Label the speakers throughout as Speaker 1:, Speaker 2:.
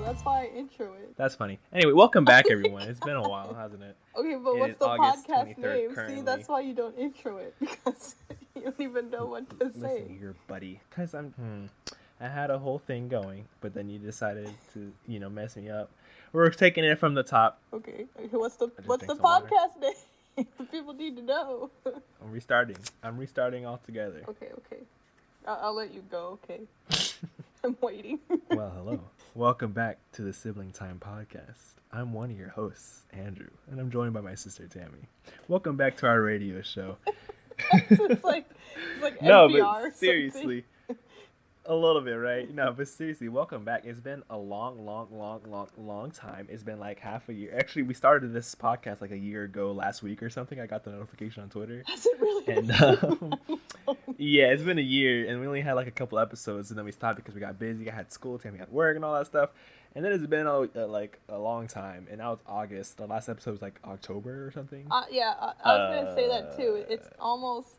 Speaker 1: so that's why I intro it.
Speaker 2: That's funny. Anyway, welcome back, everyone. It's been a while, hasn't it?
Speaker 1: Okay, but what's the
Speaker 2: August
Speaker 1: podcast
Speaker 2: 23rd
Speaker 1: name?
Speaker 2: currently.
Speaker 1: See, that's why you don't intro it, because you don't even know what to say.
Speaker 2: Listen here, buddy. Because I had a whole thing going, but then you decided to, mess me up. We're taking it from the top.
Speaker 1: Okay, what's the
Speaker 2: some
Speaker 1: podcast name? People need to know.
Speaker 2: I'm restarting altogether.
Speaker 1: Okay. I'll let you go, okay? I'm waiting.
Speaker 2: Well, hello. Welcome back to the Sibling Time podcast. I'm one of your hosts, Andrew, and I'm joined by my sister, Tammy. Welcome back to our radio show.
Speaker 1: it's like
Speaker 2: no,
Speaker 1: NPR
Speaker 2: but seriously. A little bit, right? No, but seriously, welcome back. It's been a long time. It's been like half a year. Actually, we started this podcast like a year ago last week or something. I got the notification on Twitter.
Speaker 1: Has it really?
Speaker 2: And yeah, it's been a year, and we only had like a couple episodes, and then we stopped because we got busy. I had school, Tammy had work, and all that stuff. And then it's been like a long time, and now it's August. The last episode was like October or something.
Speaker 1: Yeah, I was gonna say that too. It's almost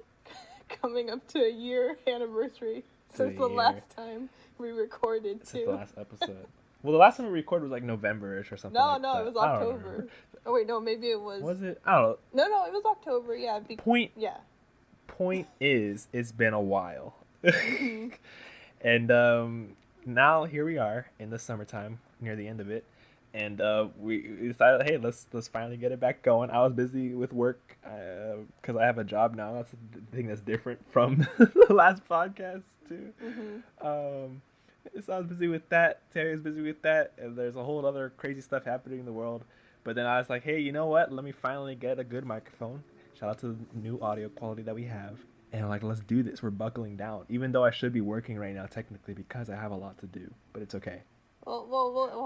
Speaker 1: coming up to a year anniversary since the last time we recorded too.
Speaker 2: Since the last episode. Well, the last time we recorded was like November-ish or something.
Speaker 1: No, it was October. Oh wait, no, maybe it was.
Speaker 2: Was it? I don't know.
Speaker 1: No, it was October. Yeah.
Speaker 2: Point is, it's been a while.
Speaker 1: Mm-hmm.
Speaker 2: And now here we are in the summertime, near the end of it, and we decided, hey, let's finally get it back going. I was busy with work because I have a job now. That's the thing that's different from the last podcast too.
Speaker 1: Mm-hmm.
Speaker 2: So I was busy with that. Terry was busy with that, and there's a whole other crazy stuff happening in the world. But then I was like, hey, you know what? Let me finally get a good microphone. Shout out to the new audio quality that we have. And like, let's do this. We're buckling down. Even though I should be working right now, technically, because I have a lot to do. But it's okay.
Speaker 1: Well,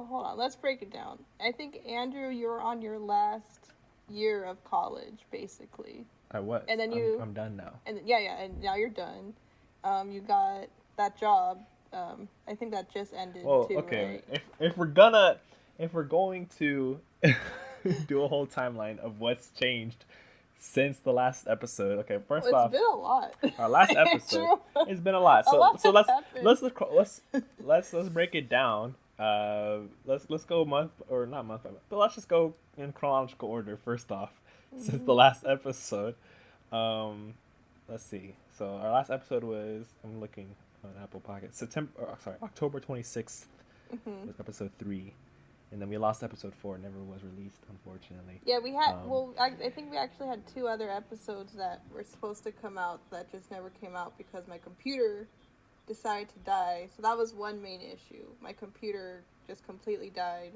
Speaker 1: hold on. Let's break it down. I think, Andrew, you're on your last year of college, basically.
Speaker 2: I was.
Speaker 1: And then
Speaker 2: I'm done now.
Speaker 1: And and now you're done. You got that job. I think that just ended too,
Speaker 2: okay.
Speaker 1: Right?
Speaker 2: If we're going to do a whole timeline of what's changed since the last episode. Okay, first off,
Speaker 1: it's been a lot.
Speaker 2: Our last episode, it's been a lot. So let's break it down. Let's go month or not month by month, but let's just go in chronological order. First off, since the last episode, let's see. So our last episode was, I'm looking on Apple Pocket, October 26th was episode 3. And then we lost episode 4. Never was released, unfortunately.
Speaker 1: Yeah, we had. I think we actually had 2 other episodes that were supposed to come out that just never came out because my computer decided to die. So that was one main issue. My computer just completely died.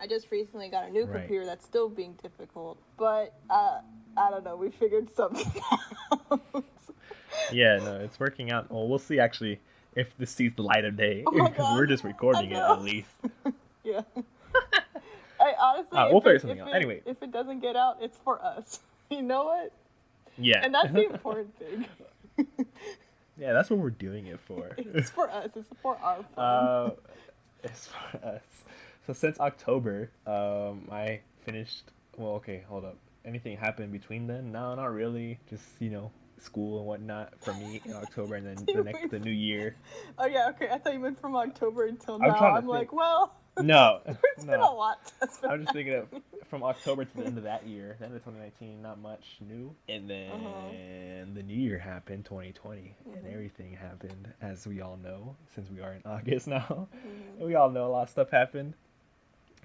Speaker 1: I just recently got a new computer that's still being difficult. But I don't know. We figured something out.
Speaker 2: Yeah, no, it's working out. Well, we'll see actually if this sees the light of day.
Speaker 1: Oh my God.
Speaker 2: We're just recording it at least.
Speaker 1: Yeah. I honestly,
Speaker 2: we'll figure something out. Anyway,
Speaker 1: if it doesn't get out, it's for us. You know what?
Speaker 2: Yeah.
Speaker 1: And that's the important thing.
Speaker 2: Yeah, that's what we're doing it for.
Speaker 1: It's for us. It's for our fun.
Speaker 2: It's for us. So since October, I finished. Well, okay, hold up. Anything happened between then? No, not really. Just school and whatnot for me in October, and then the new year.
Speaker 1: Oh yeah, okay. I thought you meant from October until now. I'm like, well.
Speaker 2: No,
Speaker 1: it's been a lot.
Speaker 2: I'm just thinking of from October to the end of that year, the end of 2019, not much new, and then the new year happened, 2020, and everything happened, as we all know, since we are in August now. And we all know a lot of stuff happened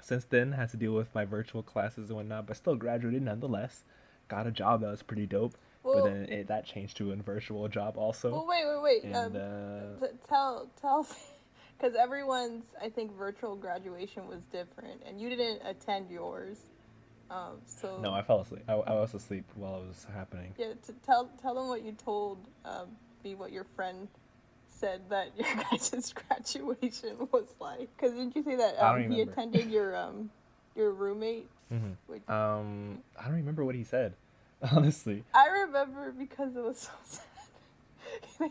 Speaker 2: since then. Had to deal with my virtual classes and whatnot, but still graduated nonetheless. Got a job that was pretty dope. Well, but then that changed to a virtual job also.
Speaker 1: Well, wait.
Speaker 2: And,
Speaker 1: tell, because everyone's, I think, virtual graduation was different, and you didn't attend yours. So.
Speaker 2: No, I fell asleep. I was asleep while it was happening.
Speaker 1: Yeah, tell them what you told me, what your friend said that your guys' graduation was like. Because didn't you say that he attended your roommate?
Speaker 2: Mm-hmm. I don't remember what he said. Honestly,
Speaker 1: I remember because it was so sad.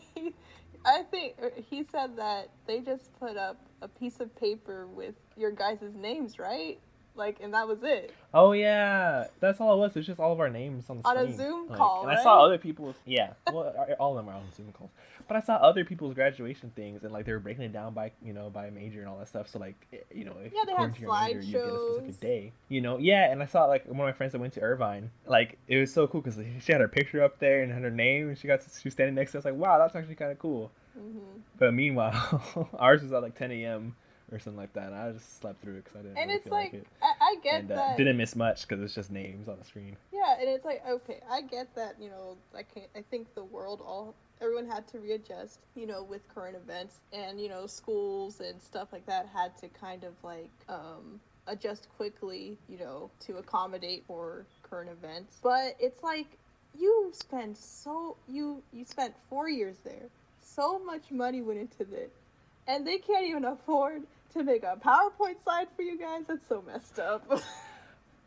Speaker 1: I think he said that they just put up a piece of paper with your guys' names, right? Like, and that was it.
Speaker 2: Oh yeah, that's all it was. It's just all of our names on the screen.
Speaker 1: On a Zoom call,
Speaker 2: and
Speaker 1: right?
Speaker 2: I saw other people's. Yeah, well, all of them are on Zoom calls. But I saw other people's graduation things, and like they were breaking it down by by major and all that stuff. So like if
Speaker 1: they had slideshows.
Speaker 2: You get a specific day. Yeah. And I saw like one of my friends that went to Irvine. Like it was so cool because she had her picture up there and her name, and she was standing next to us. Like, wow, that's actually kind of cool.
Speaker 1: Mm-hmm.
Speaker 2: But meanwhile, ours was at like 10 a.m. or something like that. And I just slept through it because I didn't.
Speaker 1: And
Speaker 2: really
Speaker 1: it's
Speaker 2: feel
Speaker 1: like
Speaker 2: it.
Speaker 1: I get that.
Speaker 2: Didn't miss much because it's just names on the screen.
Speaker 1: Yeah, and it's like, okay, I get that. I think the world everyone had to readjust. With current events, and schools and stuff like that had to kind of like adjust quickly. To accommodate for current events. But it's like you spent 4 years there. So much money went into this, and they can't even afford to make a PowerPoint slide for you guys. That's so messed up.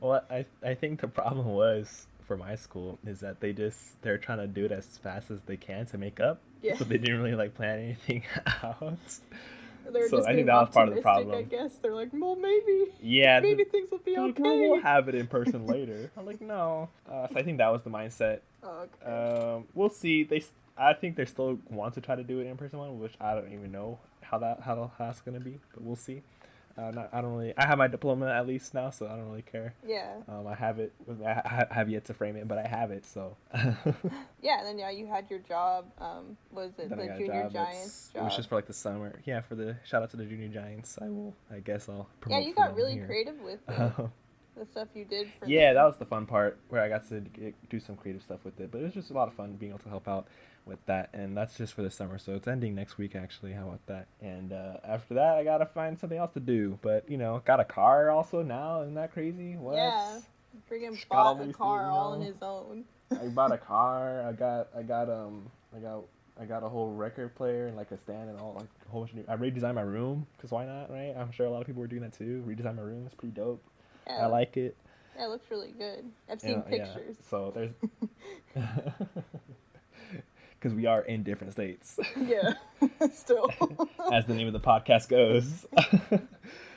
Speaker 2: Well, I think the problem was for my school is that they're trying to do it as fast as they can to make up. Yeah. So they didn't really like plan anything out.
Speaker 1: So I think that was part of the problem. I guess they're like, well, maybe. Yeah. Maybe things will be okay.
Speaker 2: We'll have it in person later. I'm like, no. So I think that was the mindset.
Speaker 1: Oh, okay.
Speaker 2: We'll see. I think they still want to try to do it in person one, which I don't even know how that's gonna be, but we'll see. I have my diploma at least now, so I don't really care.
Speaker 1: Yeah.
Speaker 2: I have it. I have yet to frame it, but I have it. So.
Speaker 1: Yeah, and then you had your job. Was it the Junior Giants job?
Speaker 2: It was just for like the summer. Yeah, for the shout out to the Junior Giants. I guess I'll promote.
Speaker 1: Yeah, you got really creative with it. The stuff you did for
Speaker 2: them. That was the fun part where I got to do some creative stuff with it, but it was just a lot of fun being able to help out with that, and that's just for the summer, so it's ending next week actually. How about that? And after that I gotta find something else to do, but got a car also now. Isn't that crazy? What?
Speaker 1: Yeah, freaking bought a car all on his own.
Speaker 2: I bought a car. I got a whole record player and like a stand and all, like a whole bunch of I redesigned my room because why not, right? I'm sure a lot of people were doing that too. Redesign my room. It's pretty dope. Yeah. I like it.
Speaker 1: Yeah, it looks really good. I've seen pictures.
Speaker 2: Yeah. So there's because we are in different states.
Speaker 1: Yeah, still.
Speaker 2: As the name of the podcast goes.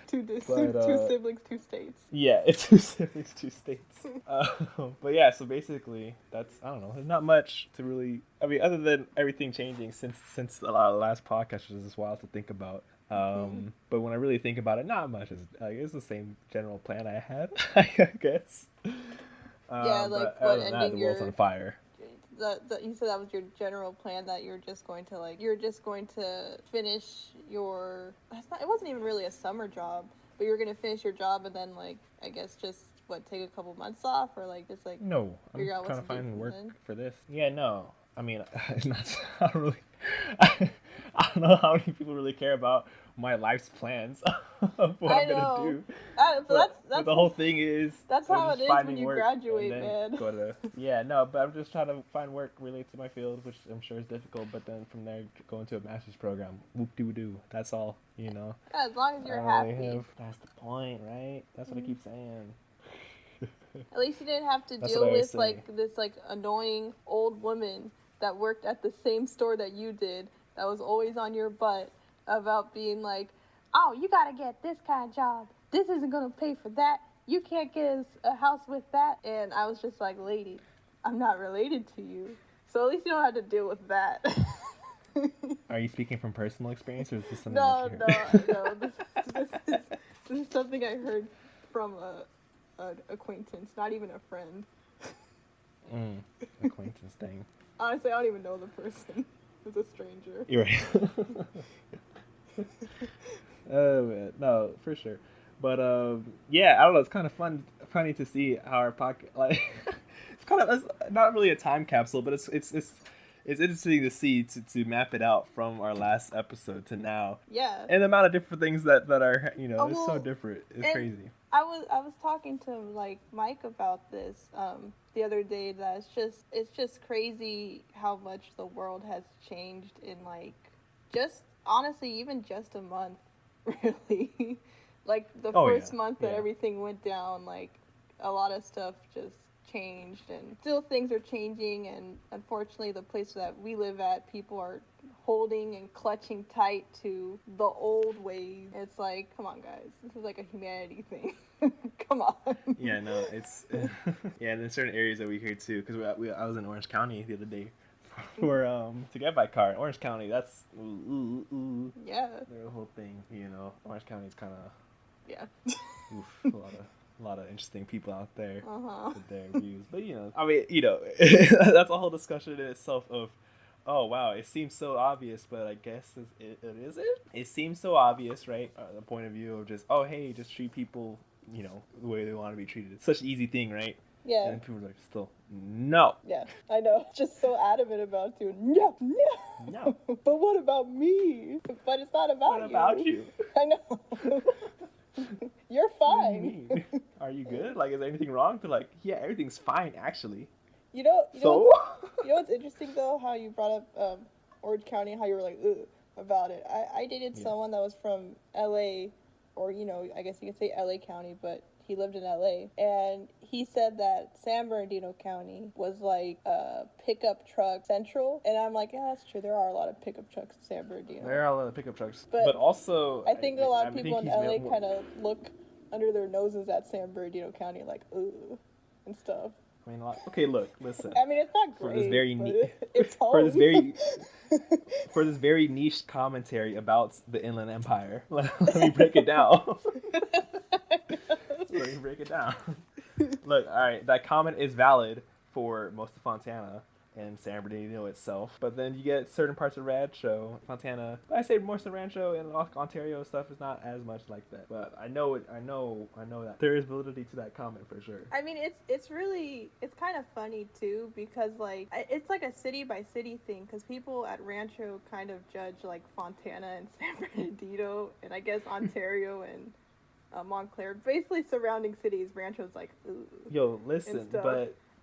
Speaker 1: Two siblings, 2 states.
Speaker 2: Yeah, it's 2 siblings, 2 states. But yeah, so basically, that's, I don't know, there's not much to really, I mean, other than everything changing since the last podcast, which is just wild to think about. But when I really think about it, not much. It's the same general plan I had, I guess.
Speaker 1: Yeah, like what ending
Speaker 2: the world's on fire.
Speaker 1: You said that was your general plan, that you're just going to finish your. It wasn't even really a summer job, but you were going to finish your job and then I guess just take a couple months off, or just
Speaker 2: no. I'm trying to find work for this. Yeah, no. I mean, I don't really. I don't know how many people really care about my life's plans of what I'm gonna do.
Speaker 1: But
Speaker 2: the whole thing is
Speaker 1: that's how it is when you graduate, man.
Speaker 2: But I'm just trying to find work related to my field, which I'm sure is difficult. But then from there, go into a master's program. Whoop doo doo. That's all, Yeah,
Speaker 1: as long as you're happy.
Speaker 2: That's the point, right? That's what I keep saying.
Speaker 1: At least you didn't have to deal with this annoying old woman that worked at the same store that you did, that was always on your butt about being like, oh, you gotta get this kind of job. This isn't gonna pay for that. You can't get us a house with that. And I was just like, lady, I'm not related to you. So at least you don't have to deal with that.
Speaker 2: Are you speaking from personal experience, or is this something
Speaker 1: No. This is something I heard from an acquaintance, not even a friend.
Speaker 2: Acquaintance thing.
Speaker 1: Honestly, I don't even know the person. It's a stranger.
Speaker 2: You're right. Oh man, no, for sure. But yeah, I don't know. It's kind of funny to see how our podcast, it's not really a time capsule, but it's interesting to see to map it out from our last episode to now.
Speaker 1: Yeah.
Speaker 2: And the amount of different things that are it's so different. It's crazy.
Speaker 1: I was talking to Mike about this the other day, that it's just crazy how much the world has changed in just honestly even just a month, really. The first month that everything went down, a lot of stuff just changed, and still things are changing, and unfortunately the place that we live at, people are holding and clutching tight to the old ways. It's like, come on, guys. This is like a humanity thing. Come on.
Speaker 2: Yeah, no, it's... yeah, and in certain areas that we hear, too, because I was in Orange County the other day for to get by car. Orange County, that's...
Speaker 1: Yeah.
Speaker 2: Their whole thing, you know. Orange County is kind of...
Speaker 1: Yeah.
Speaker 2: Oof, a lot of interesting people out there with their views. But, you know, I mean, you know, that's a whole discussion in itself of, oh, wow, it seems so obvious, but I guess it isn't. It seems so obvious, right? The point of view of just, oh, hey, just treat people, you know, the way they want to be treated. It's such an easy thing, right?
Speaker 1: Yeah.
Speaker 2: And people are like, still, no.
Speaker 1: Yeah, I know. Just so adamant about you. No. But what about me? But it's not about you.
Speaker 2: What about you?
Speaker 1: I know. You're fine.
Speaker 2: What do you mean? Are you good? Like, is there anything wrong? They're like, yeah, everything's fine, actually.
Speaker 1: You know
Speaker 2: So?
Speaker 1: what's interesting, though? How you brought up Orange County, how you were like, ugh, about it. I dated someone that was from L.A., or, you know, I guess you could say L.A. County, but he lived in L.A., and he said that San Bernardino County was like pickup truck central, and I'm like, yeah, that's true. There are a lot of pickup trucks in San Bernardino.
Speaker 2: There are a lot of pickup trucks, but also
Speaker 1: I think a lot of people in LA kind of look under their noses at San Bernardino County like, ooh, and stuff.
Speaker 2: I mean, okay, look, listen.
Speaker 1: I mean, it's not great.
Speaker 2: For this very niche commentary about the Inland Empire, let me break it down. Let me break it down. Look, all right, that comment is valid for most of Fontana and San Bernardino itself, but then you get certain parts of Rancho, Fontana. I say most of Rancho and Ontario stuff is not as much like that, but I know that there is validity to that comment for sure.
Speaker 1: I mean, it's kind of funny too, because like it's like a city by city thing, because people at Rancho kind of judge like Fontana and San Bernardino, and I guess Ontario and Montclair, basically surrounding cities. Rancho's like, ooh.
Speaker 2: Yo, listen,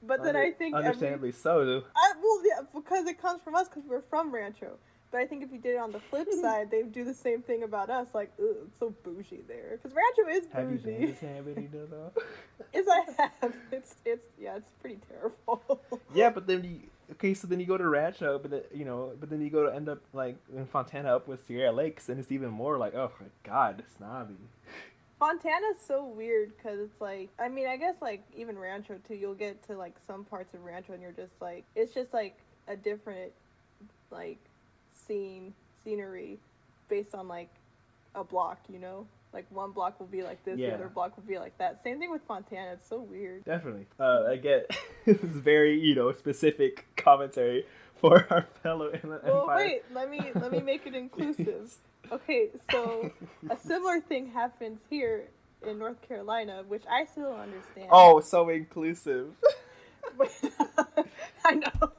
Speaker 1: but then I think
Speaker 2: understandably so.
Speaker 1: Well, yeah, because it comes from us, because we're from Rancho. But I think if you did it on the flip side, they'd do the same thing about us. Like, ooh, it's so bougie there. Because Rancho is bougie.
Speaker 2: Have you been to San Bernardino though?
Speaker 1: Yes, I have. It's pretty terrible.
Speaker 2: Yeah, but then then you go to Rancho, but then you go to end up like in Fontana up with Sierra Lakes, and it's even more like, oh my God, snobby.
Speaker 1: Fontana's so weird, because it's like, I mean, I guess like even Rancho too, you'll get to like some parts of Rancho and you're just like, it's just like a different like scenery based on like a block, you know? Like one block will be like this, the other block will be like that. Same thing with Fontana, it's so weird.
Speaker 2: Definitely. I get this very, specific commentary for our fellow Inland Empire.
Speaker 1: Well, wait, let me make it inclusive. Okay, so a similar thing happens here in North Carolina, which I still don't understand.
Speaker 2: Oh, so inclusive.
Speaker 1: I know.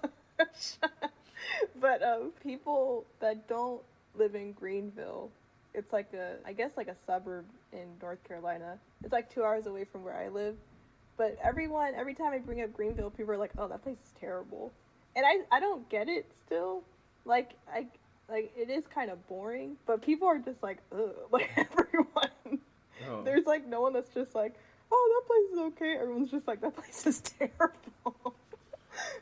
Speaker 1: But people that don't live in Greenville, it's like I guess like a suburb in North Carolina. It's like 2 hours away from where I live. But every time I bring up Greenville, people are like, oh, that place is terrible. And I don't get it still. Like it is kind of boring, but people are just like, ugh. Like, everyone. Oh. There's, like, no one that's just like, oh, that place is okay. Everyone's just like, that place is terrible.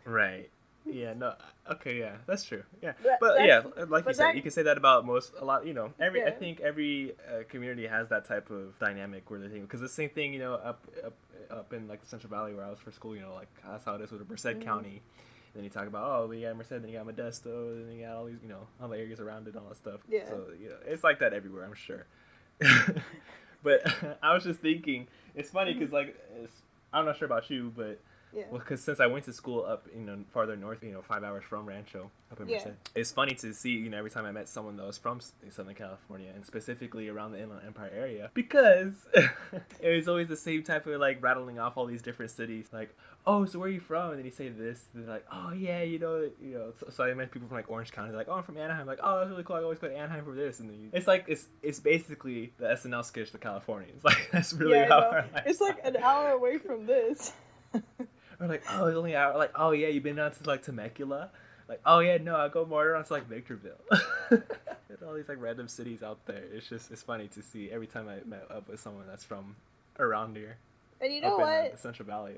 Speaker 2: Right. Yeah, no, okay, yeah, that's true. Yeah, but yeah, like you said, you can say that about I think every community has that type of dynamic where they think, because the same thing, up in, like, the Central Valley where I was for school, like, that's how it is with Merced County. Then you talk about, oh, we got Merced, then you got Modesto, then you got all these, all the areas around it, all that stuff.
Speaker 1: Yeah.
Speaker 2: So, it's like that everywhere, I'm sure. But I was just thinking, it's funny because, like, I'm not sure about you, but, well, because since I went to school up, farther north, 5 hours from Rancho, up in Merced, it's funny to see, every time I met someone that was from Southern California, and specifically around the Inland Empire area, because it was always the same type of, like, rattling off all these different cities, like, oh, so where are you from? And then you say this, and they're like, oh, yeah, so I met people from, like, Orange County, like, oh, I'm from Anaheim, like, oh, that's really cool, I always go to Anaheim for this, and then it's like, it's basically the SNL sketch to Californians, like, that's really how our life
Speaker 1: it's like an hour away from this.
Speaker 2: Or like, oh, it's only an hour, like, oh, yeah, you've been down to, like, Temecula? Like, oh, yeah, no, I go more around to, like, Victorville. There's all these, like, random cities out there. It's funny to see every time I met up with someone that's from around here.
Speaker 1: And you know what?
Speaker 2: In the Central Valley.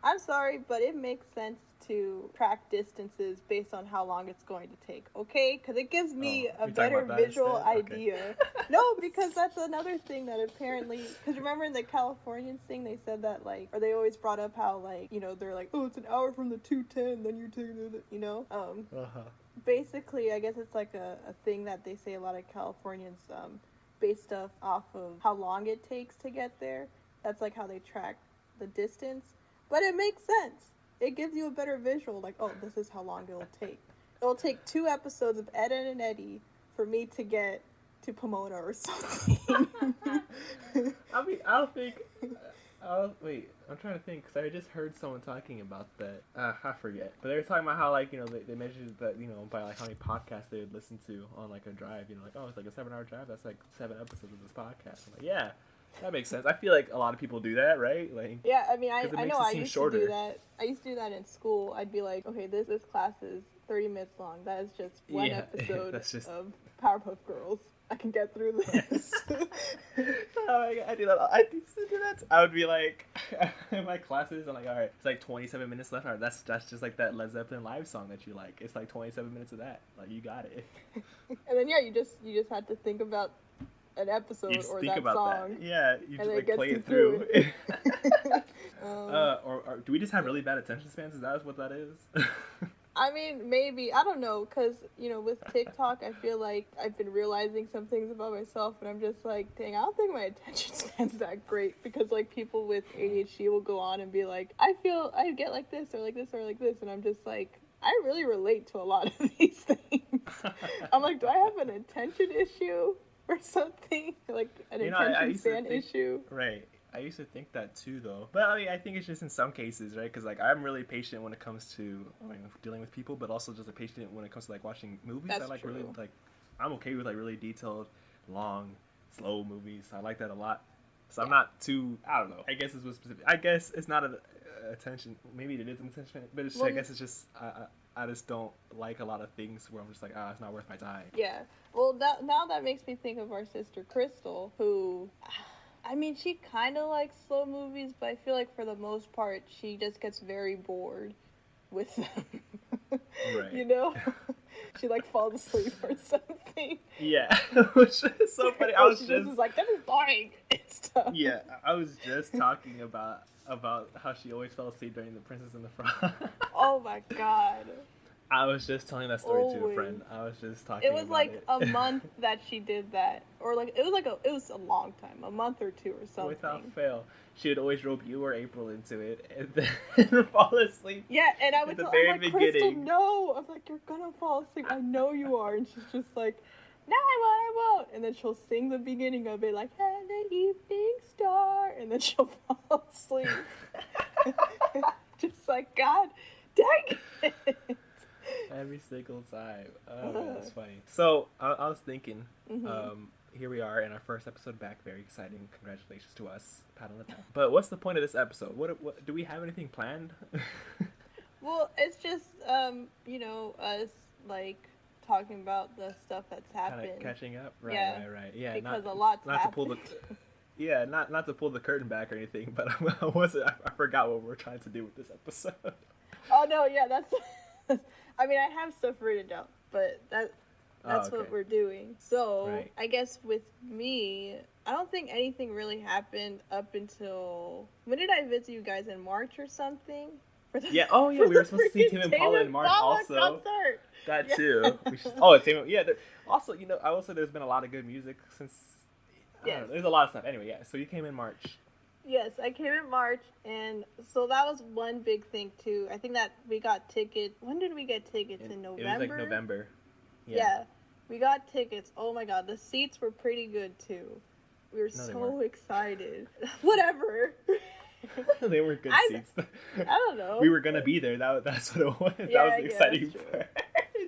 Speaker 1: I'm sorry, but it makes sense to track distances based on how long it's going to take, okay? Because it gives me a better visual idea. Okay. No, because that's another thing that apparently, because remember in the Californians thing, they said that, like, or they always brought up how, like, you know, they're like, oh, it's an hour from the 210, then you take the, you know? Basically, I guess it's like a thing that they say a lot of Californians base stuff off of how long it takes to get there. That's, like, how they track the distance. But it makes sense. It gives you a better visual, like, oh, this is how long it'll take. It'll take 2 episodes of Ed, Edd and Eddy for me to get to Pomona or something.
Speaker 2: I mean, I don't think... wait, I'm trying to think, because I just heard someone talking about that. I forget. But they were talking about how, like, you know, they measured that, you know, by, like, how many podcasts they would listen to on, like, a drive. You know, like, oh, it's like a 7-hour drive. That's, like, 7 episodes of this podcast. I'm like, yeah. That makes sense. I feel like a lot of people do that, right? Like,
Speaker 1: yeah, I mean, I know I used to do that. I used to do that in school. I'd be like, okay, this class is 30 minutes long. That is just one episode of Powerpuff Girls. I can get through this.
Speaker 2: Oh my God, I do that. I used to do that. I would be like, in my classes, I'm like, all right, it's like 27 minutes left. All right, that's just like that Led Zeppelin live song that you like. It's like 27 minutes of that. Like, you got it.
Speaker 1: And then, yeah, you just had to think about an episode or that song.
Speaker 2: That. Yeah, you just like play it through. Or do we just have really bad attention spans? Is that what that is?
Speaker 1: I mean, maybe. I don't know, because, you know, with TikTok, I feel like I've been realizing some things about myself, and I'm just like, dang, I don't think my attention span's that great, because, like, people with ADHD will go on and be like, I feel I get like this, or like this, or like this, and I'm just like, I really relate to a lot of these things. I'm like, do I have an attention issue? Or something, like an attention span issue.
Speaker 2: Right. I used to think that too, though. But I mean, I think it's just in some cases, right? Because, like, I'm really patient when it comes to, I mean, dealing with people, but also just patient when it comes to, like, watching movies.
Speaker 1: That's
Speaker 2: I like
Speaker 1: true.
Speaker 2: really, like, I'm okay with, like, really detailed, long, slow movies. I like that a lot. So I'm not too, I don't know. I guess it's specific. I guess it's not an attention, maybe it is an attention, but it's, I guess it's just, I just don't like a lot of things where I'm just like, it's not worth my time.
Speaker 1: Yeah. Well, now that makes me think of our sister Crystal, who, I mean, she kind of likes slow movies, but I feel like for the most part, she just gets very bored with them.
Speaker 2: Right.
Speaker 1: You know? She, like, falls asleep or something.
Speaker 2: Yeah. Which is so funny. I was just
Speaker 1: like, this is boring and stuff.
Speaker 2: Yeah, I was just talking about how she always fell asleep during The Princess and the Frog.
Speaker 1: Oh my God.
Speaker 2: I was just telling that story to a friend. I was just talking about it.
Speaker 1: It was like a month that she did that. Or like, it was a long time. A month or 2 or something.
Speaker 2: Without fail. She would always rope you or April into it and then fall asleep.
Speaker 1: Yeah, and I would tell her, like, Crystal, no. I was like, you're gonna fall asleep. I know you are. And she's just like, no, I won't. And then she'll sing the beginning of it, like, and the evening star. And then she'll fall asleep. Just like, God dang it.
Speaker 2: Every single time. Oh, that's funny. So, I was thinking, here we are in our first episode back. Very exciting. Congratulations to us. Pat on the back. But what's the point of this episode? What do we have anything planned?
Speaker 1: Well, it's just, you know, us, like, talking about the stuff that's happened.
Speaker 2: Kind of catching up? Right,
Speaker 1: yeah,
Speaker 2: right. Yeah,
Speaker 1: because a lot's
Speaker 2: not
Speaker 1: happened.
Speaker 2: To pull the... Yeah, not to pull the curtain back or anything, but I forgot what we're trying to do with this episode.
Speaker 1: Oh, no, yeah, that's... I mean, I have stuff written down, but that's what we're doing. So, right. I guess with me, I don't think anything really happened up until... When did I visit you guys, in March or something?
Speaker 2: We were supposed to see Tim and Paula in March also.
Speaker 1: Concert.
Speaker 2: That too. Also, you know, I will say there's been a lot of good music since...
Speaker 1: Yes.
Speaker 2: There's a lot of stuff. Anyway, yeah, so you came in March.
Speaker 1: Yes, I came in March, and so that was one big thing, too. I think that we got tickets. When did we get tickets? In November?
Speaker 2: It was like November.
Speaker 1: Yeah, we got tickets. Oh, my God. The seats were pretty good, too. We were so excited. Whatever.
Speaker 2: They were good seats.
Speaker 1: I don't know.
Speaker 2: We were going to be there. That's what it was.
Speaker 1: Yeah,
Speaker 2: that was the exciting part.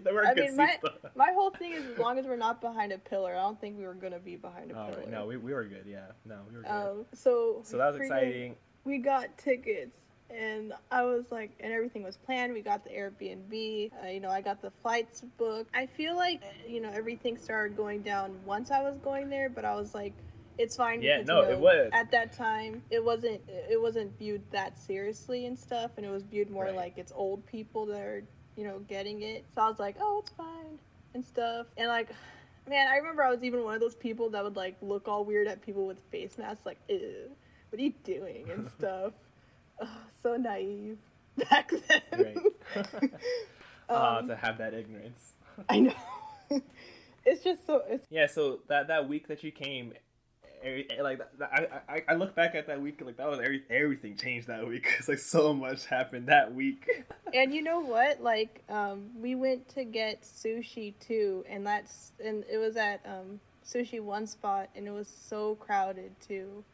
Speaker 2: There were good seats, though.
Speaker 1: My whole thing is, as long as we're not behind a pillar, I don't think we were going to be behind a pillar.
Speaker 2: Right. No, we were good, yeah. No, we were good.
Speaker 1: So
Speaker 2: that was exciting.
Speaker 1: We got tickets, and I was like, and everything was planned. We got the Airbnb. You know, I got the flights booked. I feel like, you know, everything started going down once I was going there, but I was like, it's fine
Speaker 2: Yeah,
Speaker 1: because
Speaker 2: no, it was.
Speaker 1: at that time it wasn't viewed that seriously and stuff, and it was viewed more like it's old people that are getting it. So I was like, oh, it's fine and stuff, and like. Man, I remember I was even one of those people that would, like, look all weird at people with face masks, like, ew, what are you doing, and stuff. Oh, so naive back then.
Speaker 2: Right. To have that ignorance.
Speaker 1: I know. It's just so...
Speaker 2: Yeah, so that week that you came... like I look back at that week, like that was everything changed that week because like so much happened that week.
Speaker 1: And you know what, like we went to get sushi too, and it was at Sushi One Spot, and it was so crowded too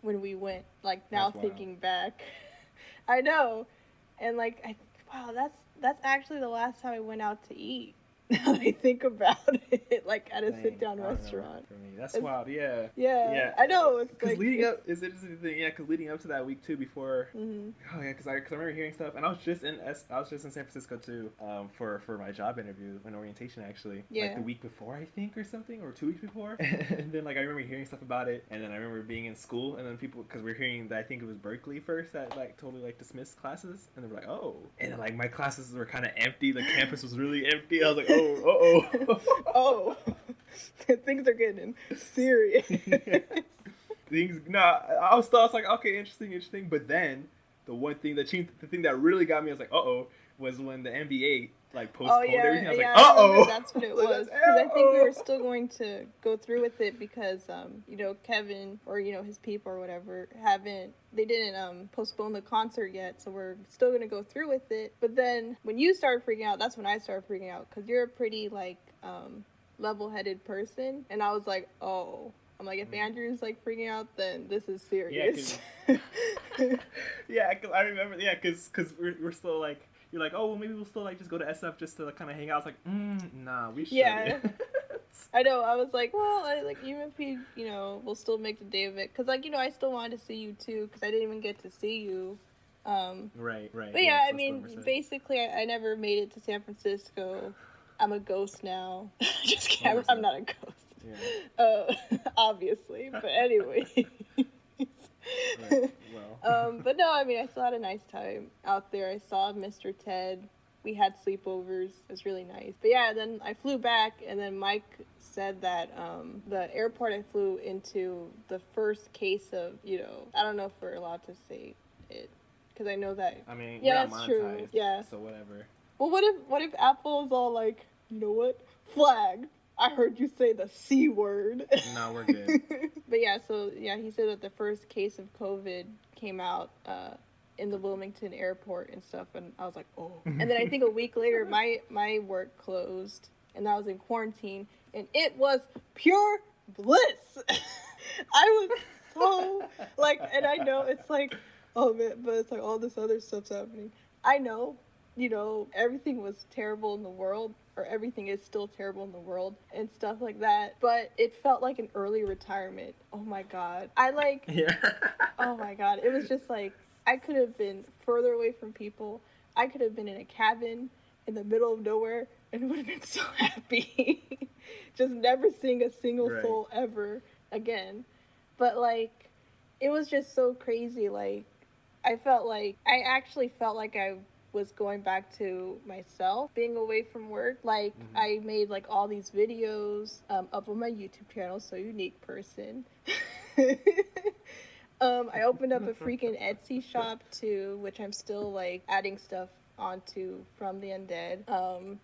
Speaker 1: when we went, like now thinking back. I know. And like wow, that's actually the last time I went out to eat. Now that I think about it, like at a sit-down restaurant.
Speaker 2: For me, that's wild. Yeah.
Speaker 1: Yeah. I know.
Speaker 2: Because like, leading up is interesting thing. Yeah, because leading up to that week too, before. Mm-hmm. Oh yeah, because I remember hearing stuff, and I was just in San Francisco too, for my job interview, an orientation actually. Yeah. Like the week before, I think, or something, or 2 weeks before. And then like I remember hearing stuff about it, and then I remember being in school, and then people, because we were hearing that I think it was Berkeley first that like totally like dismissed classes, and they were like, oh, and then, like my classes were kind of empty. The campus was really empty. I was like, oh.
Speaker 1: Oh, things are getting serious.
Speaker 2: I was like, okay, interesting. But then the thing that really got me, I was like, was when the NBA like postponed everything. I was like,
Speaker 1: that's what it was. Because I think we were still going to go through with it because Kevin or his people or whatever they didn't postpone the concert yet, so we're still going to go through with it. But then when you started freaking out, that's when I started freaking out, because you're a pretty like level-headed person, and I was like, oh, I'm like, if Andrew's like freaking out, then this is serious.
Speaker 2: Yeah, because I remember, because we're still like, you're like, oh, well, maybe we'll still like just go to SF just to like, kind of hang out. I was like, nah, we should.
Speaker 1: Yeah. I know. I was like, well, even if we, we'll still make the day of it, because like, I still wanted to see you too, because I didn't even get to see you.
Speaker 2: Right.
Speaker 1: But yeah, I mean, basically, I never made it to San Francisco. I'm a ghost now. Just kidding. I'm not a ghost. Yeah. Obviously, but anyway.
Speaker 2: Right. Well.
Speaker 1: But no, I mean, I still had a nice time out there. I saw Mr. Ted. We had sleepovers. It was really nice. But yeah, then I flew back, and then Mike said that the airport I flew into, the first case of, I don't know if we're allowed to say it, because I know that.
Speaker 2: I mean,
Speaker 1: yeah, that's true. Yeah.
Speaker 2: So whatever.
Speaker 1: Well, what if Apple is all like, you know what? Flag. I heard you say the C word.
Speaker 2: No, we're good.
Speaker 1: But yeah, he said that the first case of COVID came out in the Wilmington airport and stuff, and I was like, oh. And then I think a week later, my work closed, and I was in quarantine, and it was pure bliss. I was so, like, and I know it's like, oh man, but it's like all this other stuff's happening. I know, everything was terrible in the world, or everything is still terrible in the world and stuff like that, but it felt like an early retirement. Oh my god. Oh my god. It was just like, I could have been further away from people. I could have been in a cabin in the middle of nowhere and would have been so happy. Just never seeing a single soul ever again. But like, it was just so crazy. Like, I actually felt like I was going back to myself, being away from work. Like, I made like all these videos up on my YouTube channel, So Unique Person. I opened up a freaking Etsy shop too, which I'm still like adding stuff onto from the Undead.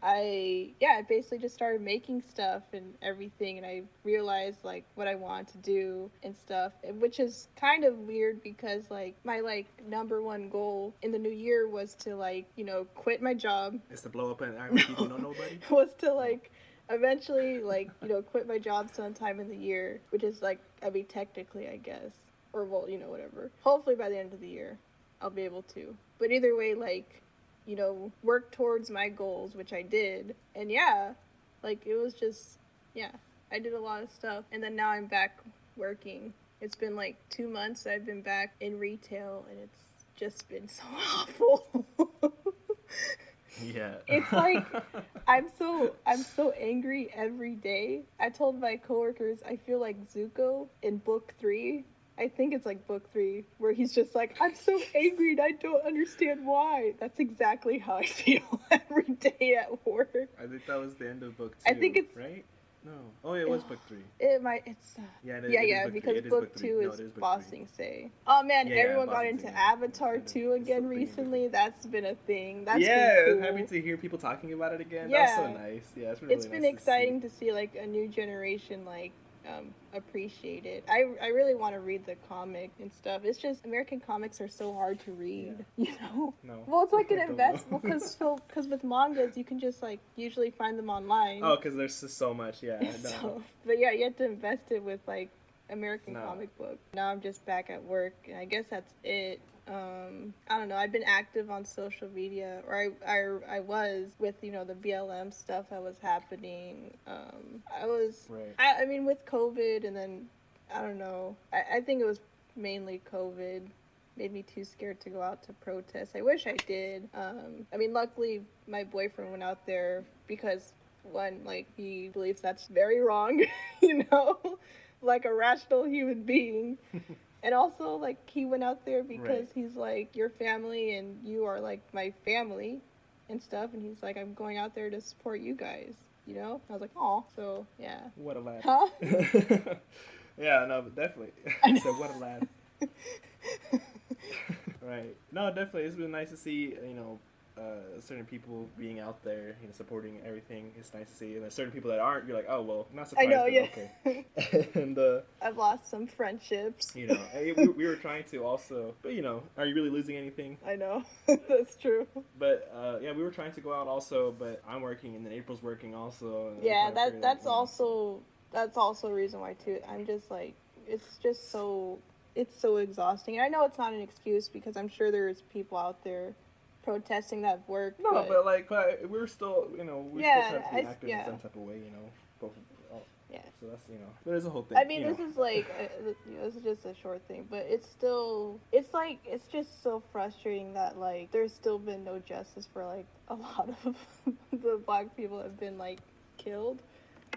Speaker 1: I basically just started making stuff and everything, and I realized like what I wanted to do and stuff, which is kind of weird because like my like number one goal in the new year was to like, quit my job.
Speaker 2: Is to blow up an island people know nobody?
Speaker 1: Was to like eventually like, quit my job sometime in the year, which is like, I mean, technically, I guess, or well, whatever. Hopefully by the end of the year I'll be able to. But either way, like, work towards my goals, which I did. And yeah, like, it was just, I did a lot of stuff. And then now I'm back working. It's been like 2 months I've been back in retail, and it's just been so awful.
Speaker 2: Yeah.
Speaker 1: It's like I'm so angry every day. I told my coworkers I feel like Zuko in book 3. I think it's like book 3 where he's just like, I'm so angry and I don't understand why. That's exactly how I feel every day at work.
Speaker 2: I think that was the end of book 2.
Speaker 1: I think it's
Speaker 2: right. No. Oh, it was book 3.
Speaker 1: It might. It's because book 2 is Bossing Say. Oh man, everyone got into Avatar 2 again recently. That's been a thing. That's been cool.
Speaker 2: Happy to hear people talking about it again. Yeah, that's so nice. Yeah, it's been nice
Speaker 1: exciting to see like a new generation like appreciate it. I really want to read the comic and stuff. It's just American comics are so hard to read, you know?
Speaker 2: No.
Speaker 1: Well, it's like an investment because with mangas you can just like usually find them online.
Speaker 2: Oh, because there's just so much, yeah.
Speaker 1: But yeah, you have to invest it with like American comic book. Now I'm just back at work, and I guess that's it. I don't know. I've been active on social media, or I was with the BLM stuff that was happening. I mean with COVID, and then I don't know. I think it was mainly COVID made me too scared to go out to protest. I wish I did. I mean, luckily my boyfriend went out there because one, like, he believes that's very wrong, like a rational human being. And also, like, he went out there because he's like, your family and you are, like, my family and stuff. And he's like, I'm going out there to support you guys, I was like, aw. So, yeah.
Speaker 2: What a lad.
Speaker 1: Huh?
Speaker 2: Yeah, no, but definitely. So, what a lad. Right. No, definitely. It's been nice to see, certain people being out there, supporting everything. It's nice to see. And there's certain people that aren't. You're like, oh, well, not surprised.
Speaker 1: I know, yeah.
Speaker 2: Okay. And
Speaker 1: I've lost some friendships.
Speaker 2: We were trying to also, but are you really losing anything?
Speaker 1: I know. That's true.
Speaker 2: But yeah, we were trying to go out also, but I'm working, and then April's working also.
Speaker 1: Yeah, that's also a reason why too. I'm just like, it's so exhausting. And I know it's not an excuse because I'm sure there's people out there protesting that work.
Speaker 2: No, but we're still, still trying to be active in some type of way, Both.
Speaker 1: Yeah.
Speaker 2: So that's, but there's a whole thing.
Speaker 1: I mean, this is like, this is just a short thing, but it's just so frustrating that like there's still been no justice for like a lot of the black people that have been like killed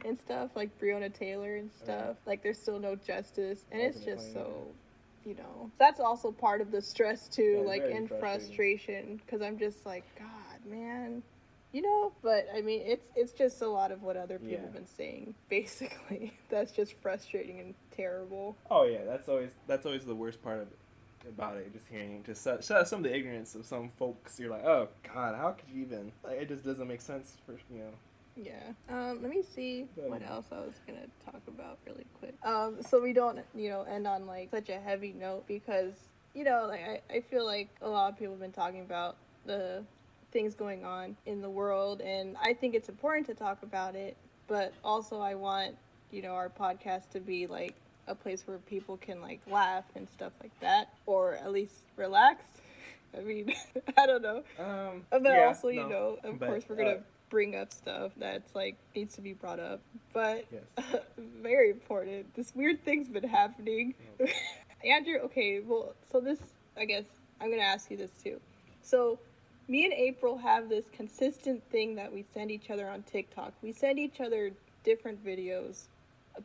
Speaker 1: and stuff, like Breonna Taylor and stuff. Like there's still no justice, and it's just so. That's also part of the stress too, like, and frustration, because I'm just like, God, man, but I mean, it's just a lot of what other people have been saying, basically. That's just frustrating and terrible.
Speaker 2: Oh yeah, that's always the worst part about it, just hearing some of the ignorance of some folks. You're like, oh God, how could you even, like, it just doesn't make sense for.
Speaker 1: Yeah. Let me see what else I was gonna talk about really quick. So we don't, end on like such a heavy note, because, like I feel like a lot of people have been talking about the things going on in the world, and I think it's important to talk about it, but also I want, our podcast to be like a place where people can like laugh and stuff like that, or at least relax. I mean, I don't know. But also, of course we're gonna bring up stuff that's like needs to be brought up, but very important. This weird thing's been happening. Andrew, okay, well, so this, I guess I'm gonna ask you this too. So me and April have this consistent thing that we send each other on TikTok. We send each other different videos,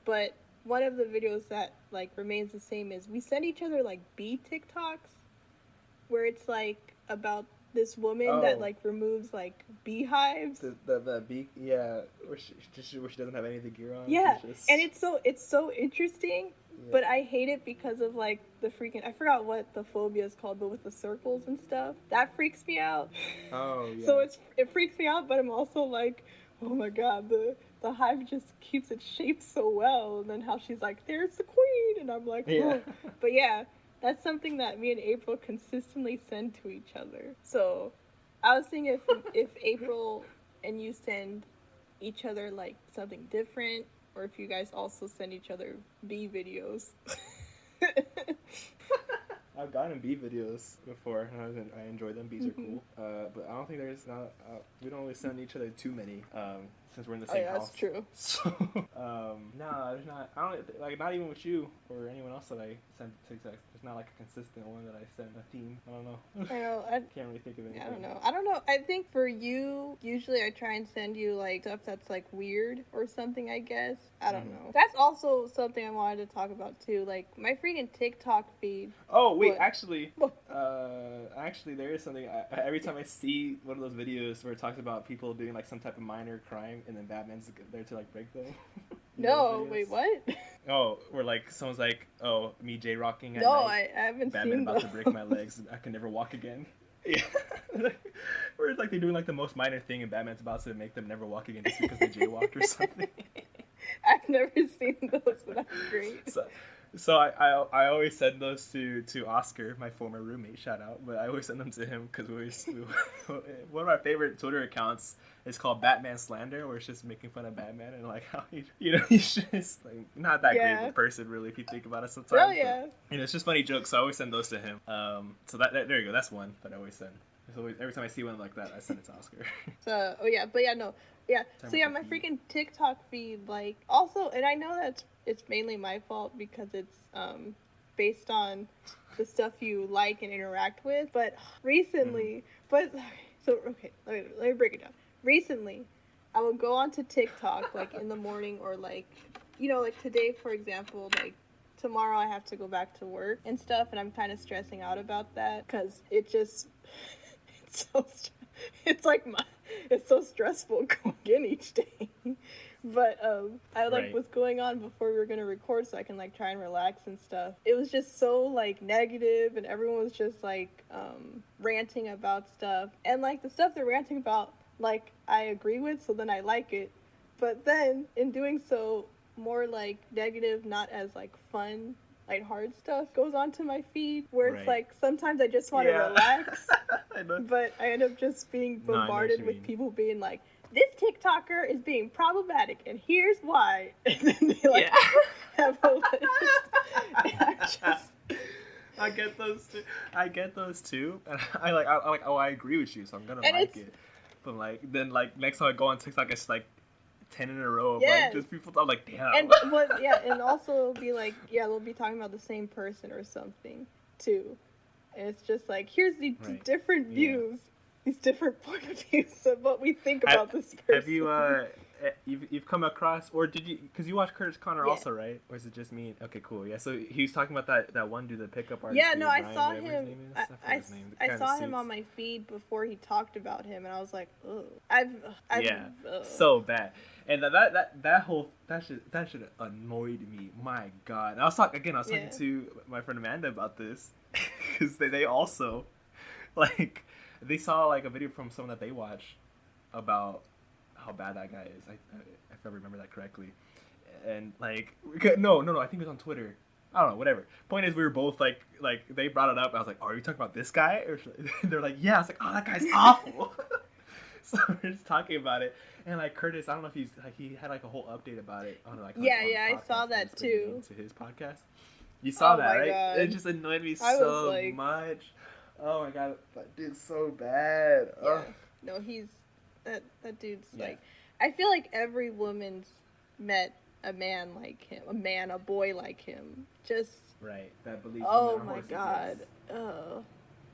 Speaker 1: but one of the videos that like remains the same is we send each other like bee TikToks, where it's like about this woman that like removes like beehives.
Speaker 2: The bee, yeah, where she doesn't have any of the gear on.
Speaker 1: Yeah, and it's so interesting, but I hate it because of like the freaking, I forgot what the phobia is called, but with the circles and stuff, that freaks me out.
Speaker 2: Oh yeah.
Speaker 1: So it freaks me out, but I'm also like, oh my God, the hive just keeps its shape so well, and then how she's like, there's the queen, and I'm like, oh. But yeah. That's something that me and April consistently send to each other. So I was thinking if April and you send each other like something different, or if you guys also send each other bee videos.
Speaker 2: I've gotten bee videos before, and I enjoy them. Bees are cool. But I don't think we don't really send each other too many. since we're in the same house.
Speaker 1: That's true.
Speaker 2: So, no, there's not. I don't like, not even with you or anyone else that I send TikToks. There's not like a consistent one that I send a theme. I don't know.
Speaker 1: I know. I
Speaker 2: can't really think of anything.
Speaker 1: I don't know. I think for you, usually I try and send you like stuff that's like weird or something. I guess I don't know. That's also something I wanted to talk about too. Like my freaking TikTok feed.
Speaker 2: Oh wait, actually, there is something. Every time I see one of those videos where it talks about people doing like some type of minor crime and then Batman's there to like break them.
Speaker 1: No, wait, what?
Speaker 2: Oh, where like someone's like, "Oh, me J-rocking at
Speaker 1: night.
Speaker 2: No,
Speaker 1: I haven't
Speaker 2: Batman
Speaker 1: seen
Speaker 2: about to break my legs. I can never walk again." Yeah. Where it's like they're doing like the most minor thing and Batman's about to make them never walk again just because they jaywalked or something.
Speaker 1: I've never seen those, but that's great.
Speaker 2: So I always send those to Oscar, my former roommate, shout out, but I always send them to him because one of our favorite Twitter accounts is called Batman Slander, where it's just making fun of Batman and like how he's just like not that great of a person really if you think about it sometimes.
Speaker 1: Oh yeah.
Speaker 2: But, it's just funny jokes, so I always send those to him. So that there you go, that's one that I always send. It's always, every time I see one like that, I send it to Oscar.
Speaker 1: So So yeah, my freaking TikTok feed, like, also, and I know that it's mainly my fault because it's based on the stuff you like and interact with, but recently, let me break it down. Recently, I would go onto TikTok, like, in the morning, or, like, like today, for example, like, tomorrow I have to go back to work and stuff, and I'm kind of stressing out about that, because it's so stressful going in each day. But I was going on before we were gonna record so I can like try and relax and stuff. It was just so like negative, and everyone was just like ranting about stuff, and like the stuff they're ranting about, like I agree with, so then I like it. But then in doing so, more like negative, not as like fun, like hard stuff goes onto my feed, where it's like sometimes I just want to relax, but I end up just being bombarded with people being like, "This TikToker is being problematic, and here's why." And then they like have a list.
Speaker 2: I get those too, and I agree with you, so I'm gonna like it. But like then like next time I go on TikTok, it's like 10 in a row of like just people. I'm like, damn.
Speaker 1: And also it'll be like, they'll be talking about the same person or something too, and it's just like, here's the different views, these different point of views of what we think about this person.
Speaker 2: Have you you've come across, or did you, because you watch Curtis Connor also, right? Or is it just me? Okay, cool. Yeah, so he was talking about that one dude, the pickup artist.
Speaker 1: Yeah, no, I saw him. I saw him on my feed before he talked about him, and I was like, oh,
Speaker 2: so bad. And that should annoyed me. My God. And I was talking to my friend Amanda about this, because they also like they saw like a video from someone that they watch about how bad that guy is. If I remember that correctly. And like no, I think it was on Twitter. I don't know, whatever. Point is, we were both like they brought it up. I was like, are you talking about this guy? Or they're like, yeah. I was like, oh, that guy's awful. So we're just talking about it, and like Curtis, I don't know if he had like a whole update about it on like
Speaker 1: I saw that too.
Speaker 2: To his podcast, you saw that, right?
Speaker 1: God.
Speaker 2: It just annoyed me so much. Oh my God, that dude's so bad.
Speaker 1: Yeah. No, he's that dude's like. I feel like every woman's met a man like him, a boy like him. Just
Speaker 2: that believes.
Speaker 1: Oh my God. Oh.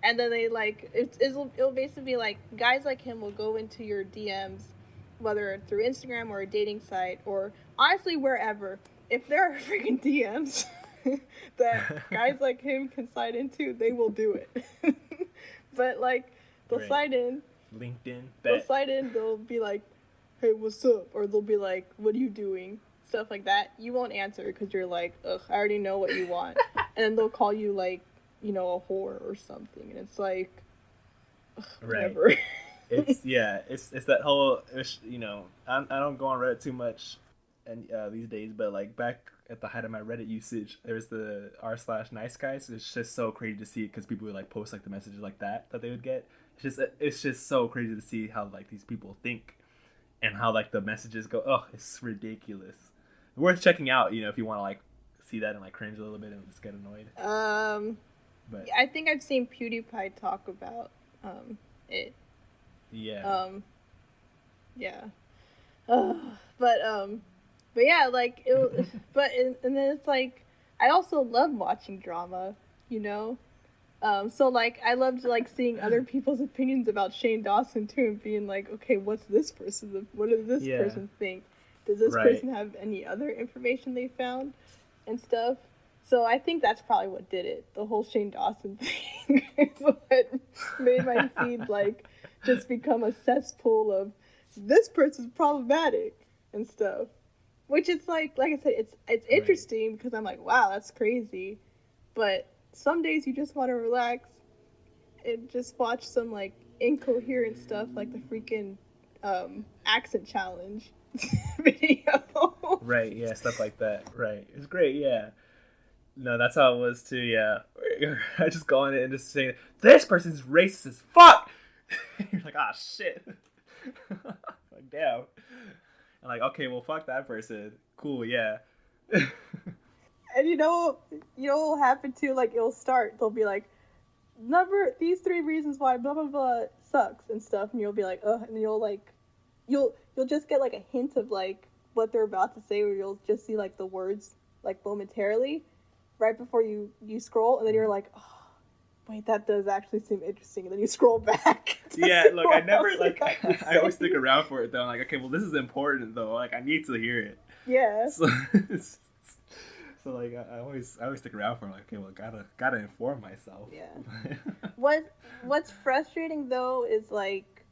Speaker 1: And then they like it'll basically be like, guys like him will go into your DMs, whether through Instagram or a dating site, or honestly wherever. If there are freaking DMs that guys like him can slide into, they will do it. But like they'll slide in.
Speaker 2: LinkedIn.
Speaker 1: They'll slide in. They'll be like, "Hey, what's up?" Or they'll be like, "What are you doing?" Stuff like that. You won't answer because you're like, "Ugh, I already know what you want." And then they'll call you like, a whore or something, and it's like, whatever.
Speaker 2: It's that whole, I don't go on Reddit too much, and these days, but like back at the height of my Reddit usage, there's the r/nice guys. It's just so crazy to see it because people would like post like the messages like that they would get. It's just so crazy to see how like these people think, and how like the messages go. Oh, it's ridiculous. Worth checking out, if you want to like see that and like cringe a little bit and just get annoyed. But
Speaker 1: I think I've seen PewDiePie talk about it.
Speaker 2: Yeah.
Speaker 1: Yeah. But yeah, like it. And then it's like I also love watching drama, you know. So like I loved like seeing other people's opinions about Shane Dawson too, and being like, okay, what's this person? What does this person think? Does this person have any other information they found and stuff? So I think that's probably what did it. The whole Shane Dawson thing is what made my feed like just become a cesspool of this person's problematic and stuff. Which it's like I said, it's interesting because I'm like, wow, that's crazy. But some days you just want to relax and just watch some like incoherent stuff like the freaking accent challenge video.
Speaker 2: Right, yeah, stuff like that. Right. It's great, yeah. No, that's how it was too, yeah. I just go on it and just saying, this person's racist as fuck! You're like, ah, shit. Like, damn. I'm like, okay, well, fuck that person. Cool, yeah.
Speaker 1: And you know what will happen too? Like, it'll start. They'll be like, these 3 reasons why blah blah blah sucks and stuff, and you'll be like, ugh, and then you'll just get like a hint of like what they're about to say, or you'll just see like the words like momentarily, right before you scroll, and then you're like, oh, wait, that does actually seem interesting, and then you scroll back.
Speaker 2: Yeah, look, I never like. I always stick around for it though. I'm like, okay, well, this is important though. Like, I need to hear it.
Speaker 1: Yeah.
Speaker 2: So like I always stick around for like, okay, well, gotta inform myself.
Speaker 1: Yeah. What's frustrating though is like,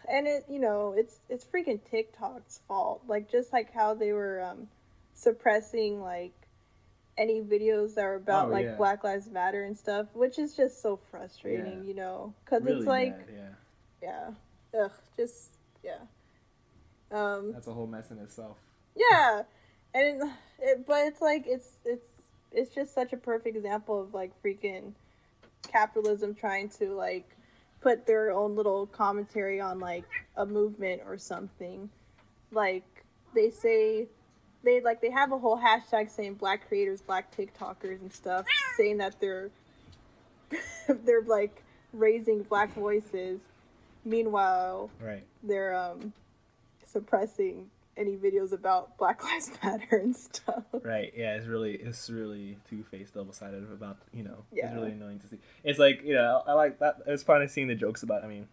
Speaker 1: and it's freaking TikTok's fault. Like just like how they were suppressing like any videos that were about Black Lives Matter and stuff, which is just so frustrating, because really it's like, ugh, just
Speaker 2: that's a whole mess in itself.
Speaker 1: Yeah. And but it's like it's just such a perfect example of like freaking capitalism trying to like put their own little commentary on like a movement or something. Like they say they have a whole hashtag saying Black creators, Black TikTokers and stuff, saying that they're like raising Black voices. Meanwhile, they're suppressing any videos about Black Lives Matter and stuff.
Speaker 2: Right, yeah, it's really two-faced, double-sided about, it's really annoying to see. It's like, I like that. It's funny seeing the jokes about, funny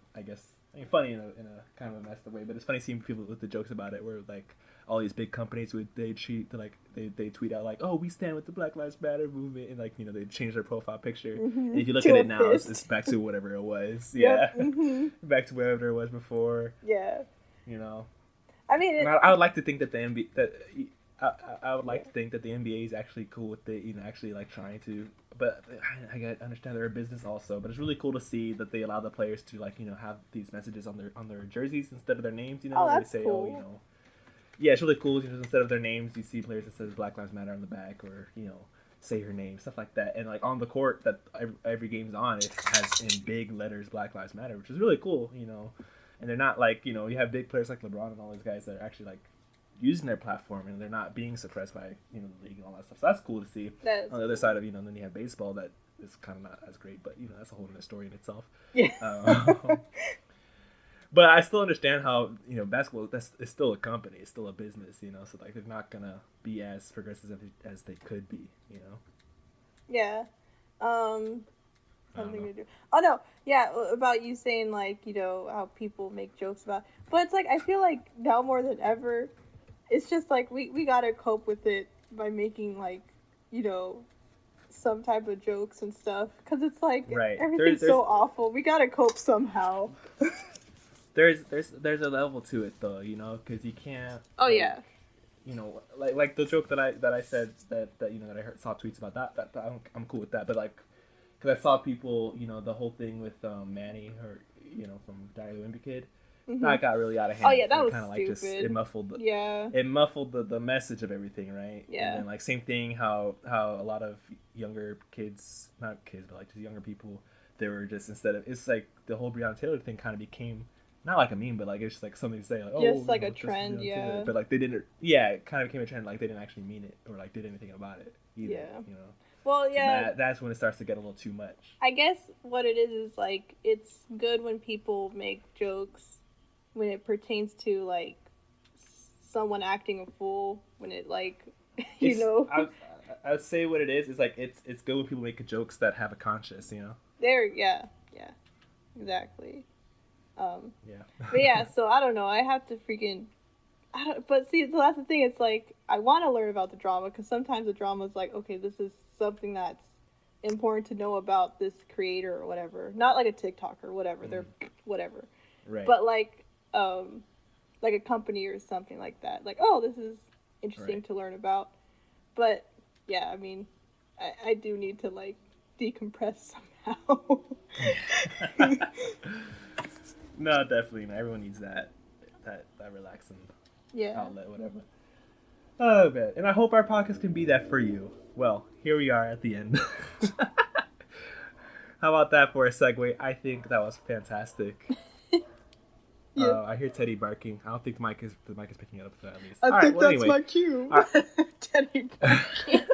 Speaker 2: in a kind of a messed up way, but it's funny seeing people with the jokes about it where, like, all these big companies, they tweet out, like, oh, we stand with the Black Lives Matter movement, and, like, they change their profile picture. Mm-hmm. And if you look at it now, it's back to whatever it was. Yeah. Mm-hmm. Back to whatever it was before.
Speaker 1: Yeah.
Speaker 2: I mean, I would like to think that the NBA I would like to think that the NBA is actually cool with it, actually like trying to. But I understand they're a business also. But it's really cool to see that they allow the players to have these messages on their jerseys instead of their names.
Speaker 1: Oh, that's
Speaker 2: they say,
Speaker 1: cool.
Speaker 2: Yeah, it's really cool. Instead of their names, you see players that says Black Lives Matter on the back, or say your name, stuff like that. And like on the court that every game's on, it has in big letters Black Lives Matter, which is really cool. And they're not like, you have big players like LeBron and all those guys that are actually like using their platform and they're not being suppressed by, the league and all that stuff. So that's cool to see. On the other side of, then you have baseball that is kind of not as great, but, that's a whole other story in itself.
Speaker 1: Yeah.
Speaker 2: But I still understand how, basketball, it's still a company. It's still a business, so like they're not going to be as progressive as they could be,
Speaker 1: Yeah. Something to do. Oh no, yeah, about you saying like how people make jokes about, but it's like I feel like now more than ever, it's just like we gotta cope with it by making like some type of jokes and stuff, because it's like everything's so awful. We gotta cope somehow.
Speaker 2: there's a level to it though, because you can't.
Speaker 1: Oh yeah.
Speaker 2: Like the joke that I said that I saw tweets about that I'm cool with that, but like. Because I saw people, the whole thing with Manny, from Diary of the Wimpy Kid, that got really out of hand.
Speaker 1: Oh yeah, that was
Speaker 2: kind of
Speaker 1: stupid.
Speaker 2: Like just it muffled the message of everything, right?
Speaker 1: Yeah.
Speaker 2: And then like same thing, how a lot of younger kids, not kids, but like just younger people, they were just it's like the whole Breonna Taylor thing kind of became not like a meme, but like it's just like something to say, like
Speaker 1: just like a trend, yeah.
Speaker 2: But like they didn't, it kind of became a trend, like they didn't actually mean it or like did anything about it either.
Speaker 1: Yeah. Well, yeah.
Speaker 2: So that's when it starts to get a little too much.
Speaker 1: I guess what it is like it's good when people make jokes when it pertains to like someone acting a fool when it like
Speaker 2: I'd say what it is like it's good when people make jokes that have a conscience,
Speaker 1: yeah exactly.
Speaker 2: Yeah.
Speaker 1: But yeah, so I don't know, I have to but see, so that's the thing, it's like I want to learn about the drama because sometimes the drama is like, okay, this is something that's important to know about this creator or whatever, not like a TikToker or whatever, they're whatever,
Speaker 2: right,
Speaker 1: but like a company or something like that, like, oh, this is interesting to learn about. But yeah, I mean, I do need to like decompress somehow.
Speaker 2: No, definitely not. Everyone needs that relaxing outlet, whatever. Oh man, and I hope our podcast can be that for you. Well, here we are at the end. How about that for a segue? I think that was fantastic. Yeah. I hear Teddy barking. I don't think the mic is picking it up at least.
Speaker 1: I think that's my cue. Teddy barking.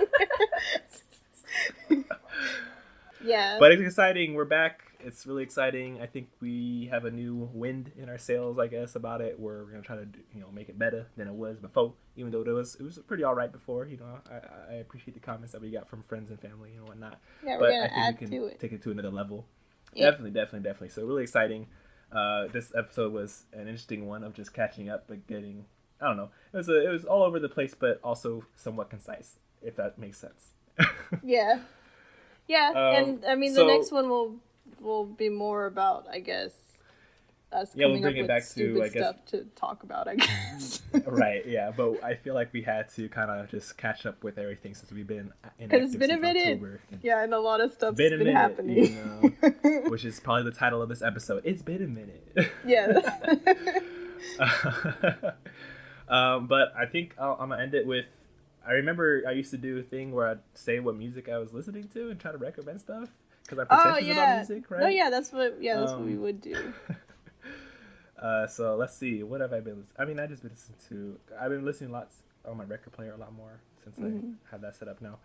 Speaker 1: Yeah.
Speaker 2: But it's exciting. We're back. It's really exciting. I think we have a new wind in our sails, I guess, about it. We're gonna try to make it better than it was before. Even though it was pretty all right before. I appreciate the comments that we got from friends and family and whatnot.
Speaker 1: Yeah,
Speaker 2: but
Speaker 1: I think we can
Speaker 2: take it to another level.
Speaker 1: Yeah.
Speaker 2: Definitely. So really exciting. This episode was an interesting one of just catching up, but getting, I don't know, it was all over the place, but also somewhat concise, if that makes sense.
Speaker 1: Yeah, and I mean the next one will be more about, I guess, us coming up with stupid stuff to talk about, I guess.
Speaker 2: Right, yeah, but I feel like we had to kind of just catch up with everything since we've been inactive
Speaker 1: because it's been a minute. Yeah, and a lot of stuff's been happening.
Speaker 2: Which is probably the title of this episode. It's been a minute.
Speaker 1: Yeah.
Speaker 2: But I think I'm gonna end it with. I remember I used to do a thing where I'd say what music I was listening to and try to recommend stuff because I'm pretentious about music, right?
Speaker 1: No, yeah, that's what we would do.
Speaker 2: So let's see. What have I been listening? I mean, I've been listening lots on my record player a lot more since I have that set up now.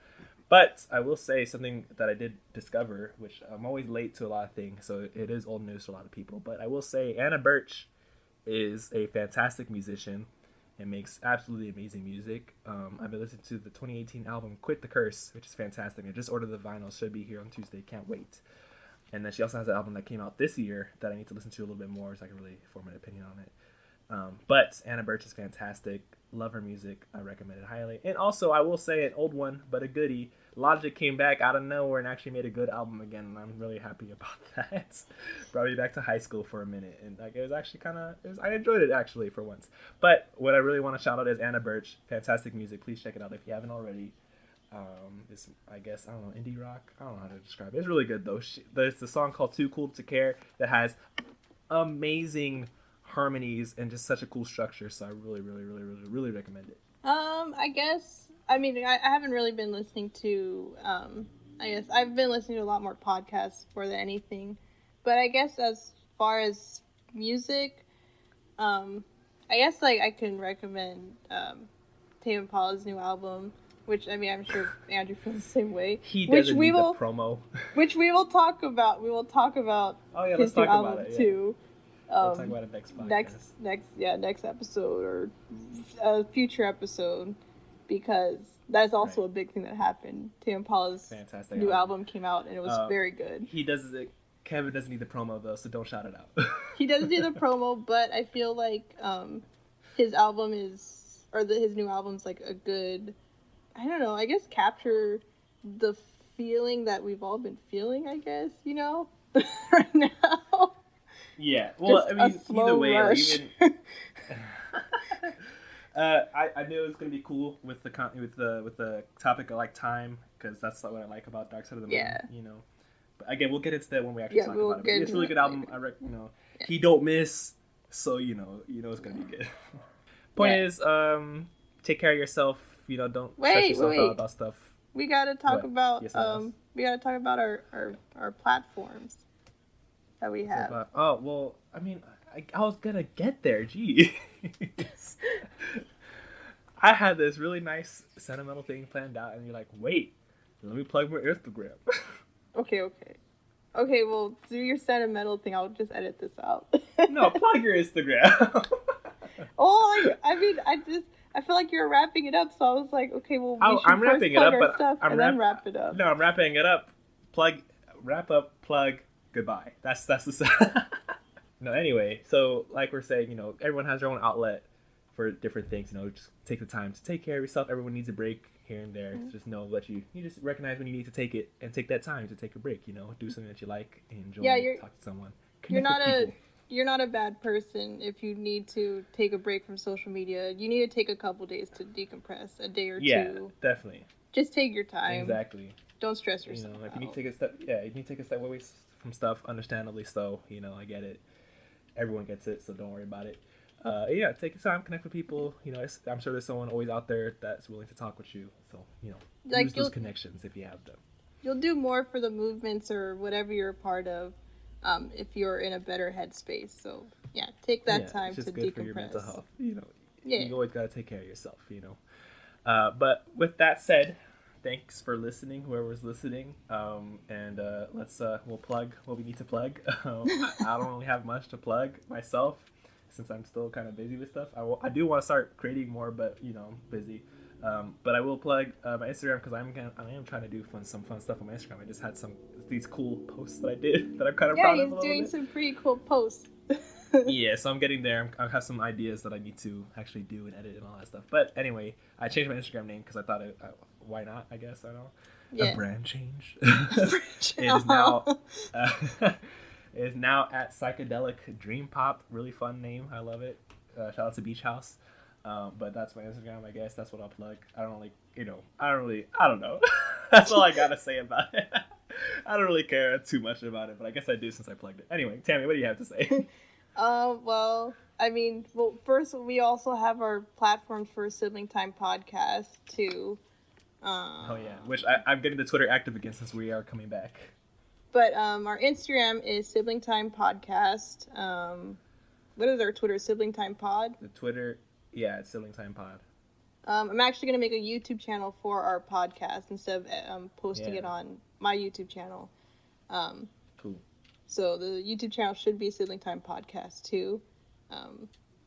Speaker 2: But I will say something that I did discover, which I'm always late to a lot of things, so it is old news to a lot of people. But I will say Anna Birch is a fantastic musician and makes absolutely amazing music. I've been listening to the 2018 album Quit the Curse, which is fantastic. I just ordered the vinyl, should be here on Tuesday, can't wait. And then she also has an album that came out this year that I need to listen to a little bit more so I can really form an opinion on it. But Anna Birch is fantastic. Love her music. I recommend it highly. And also, I will say an old one, but a goodie. Logic came back out of nowhere and actually made a good album again, and I'm really happy about that. Brought me back to high school for a minute, and like it was actually I enjoyed it actually for once. But what I really want to shout out is Anna Birch. Fantastic music. Please check it out if you haven't already. It's, I guess, I don't know, indie rock. I don't know how to describe it. It's really good though. There's a song called Too Cool to Care that has amazing harmonies and just such a cool structure. So I really recommend it.
Speaker 1: I guess, I mean, I haven't really been listening to, I guess I've been listening to a lot more podcasts more than anything, but I guess as far as music, I guess like I can recommend, Tame Impala's new album, which, I mean, I'm sure Andrew feels the same way.
Speaker 2: He doesn't need the promo.
Speaker 1: Which we will talk about. We will talk about his new album too.
Speaker 2: We'll talk about it next podcast.
Speaker 1: Next episode or a future episode, because that's also a big thing that happened. Tame Impala's new album came out and it was very good.
Speaker 2: Kevin doesn't need the promo though, so don't shout it out.
Speaker 1: He doesn't do the promo, but I feel like his album his new album's like a good, I don't know, I guess capture the feeling that we've all been feeling, I guess, right now.
Speaker 2: Yeah, well,
Speaker 1: just
Speaker 2: I mean, either way,
Speaker 1: rush.
Speaker 2: or even I knew it was gonna be cool with the topic of like time, because that's what I like about Dark Side of the Moon.
Speaker 1: Yeah.
Speaker 2: But again, we'll get into that when we actually talk about it. It's a really good album. He don't miss, so it's gonna be good. Point is, take care of yourself. Don't stress yourself out about stuff.
Speaker 1: We gotta talk about our platforms that we have.
Speaker 2: I mean, I was gonna get there. Gee. I had this really nice sentimental thing planned out, and you're like, wait, let me plug my Instagram.
Speaker 1: Okay, well, do your sentimental thing. I'll just edit this out.
Speaker 2: No, plug your Instagram.
Speaker 1: I mean, I feel like you're wrapping it up, so I was like, okay, well, we should
Speaker 2: I'm wrapping it up, but
Speaker 1: then wrap it up.
Speaker 2: No, I'm wrapping it up. Wrap up, plug, goodbye. That's the No, anyway, so like we're saying, everyone has their own outlet for different things. Just take the time to take care of yourself. Everyone needs a break here and there. Mm-hmm. Just know that you just recognize when you need to take it and take that time to take a break. Do something that you like, enjoy. Talk to someone.
Speaker 1: You're not a bad person if you need to take a break from social media. You need to take a couple days to decompress, a day or two.
Speaker 2: Yeah, definitely.
Speaker 1: Just take your time.
Speaker 2: Exactly.
Speaker 1: Don't stress yourself.
Speaker 2: If you need to take a step, you need to take a step away from stuff. Understandably so. I get it. Everyone gets it, so don't worry about it. Take your time, connect with people. I'm sure there's someone always out there that's willing to talk with you. So use those connections if you have them.
Speaker 1: You'll do more for the movements or whatever you're a part of. If you're in a better headspace. So, take that time to decompress. It's just good for your mental health.
Speaker 2: You always got to take care of yourself, But with that said, thanks for listening, whoever's listening. We'll plug what we need to plug. I don't really have much to plug myself since I'm still kind of busy with stuff. I do want to start creating more, but, I'm busy. But I will plug my Instagram because I am trying to do some fun stuff on my Instagram. I just had these cool posts that I did that I'm kind of proud of.
Speaker 1: Yeah, he's doing some pretty cool posts.
Speaker 2: Yeah, so I'm getting there. I have some ideas that I need to actually do and edit and all that stuff. But anyway, I changed my Instagram name because I thought, why not? I guess I don't know. Yeah. A brand change. It is now at Psychedelic Dream Pop. Really fun name. I love it. Shout out to Beach House. But that's my Instagram, I guess. That's what I'll plug. I don't know. That's all I gotta say about it. I don't really care too much about it, but I guess I do since I plugged it. Anyway, Tammy, what do you have to say?
Speaker 1: First, we also have our platforms for Sibling Time Podcast, too.
Speaker 2: Which I'm getting the Twitter active again since we are coming back.
Speaker 1: But our Instagram is Sibling Time Podcast. What is our Twitter? Sibling Time Pod?
Speaker 2: The Twitter... Yeah, it's Sibling Time Pod.
Speaker 1: I'm actually going to make a YouTube channel for our podcast instead of posting it on my YouTube channel.
Speaker 2: Cool.
Speaker 1: So the YouTube channel should be Sibling Time Podcast too.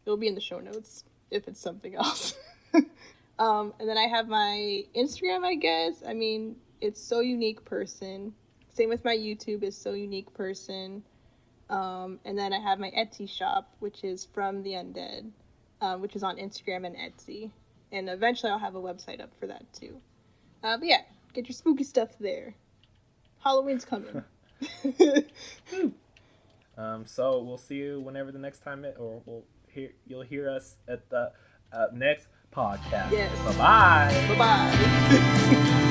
Speaker 1: It'll be in the show notes if it's something else. And then I have my Instagram, I guess. I mean, it's So Unique Person. Same with my YouTube is So Unique Person. And then I have my Etsy shop, which is From the Undead. Which is on Instagram and Etsy. And eventually I'll have a website up for that too. But yeah, get your spooky stuff there. Halloween's coming.
Speaker 2: So we'll see you whenever the next time you'll hear us at the next podcast.
Speaker 1: Yes.
Speaker 2: Bye-bye.
Speaker 1: Bye-bye.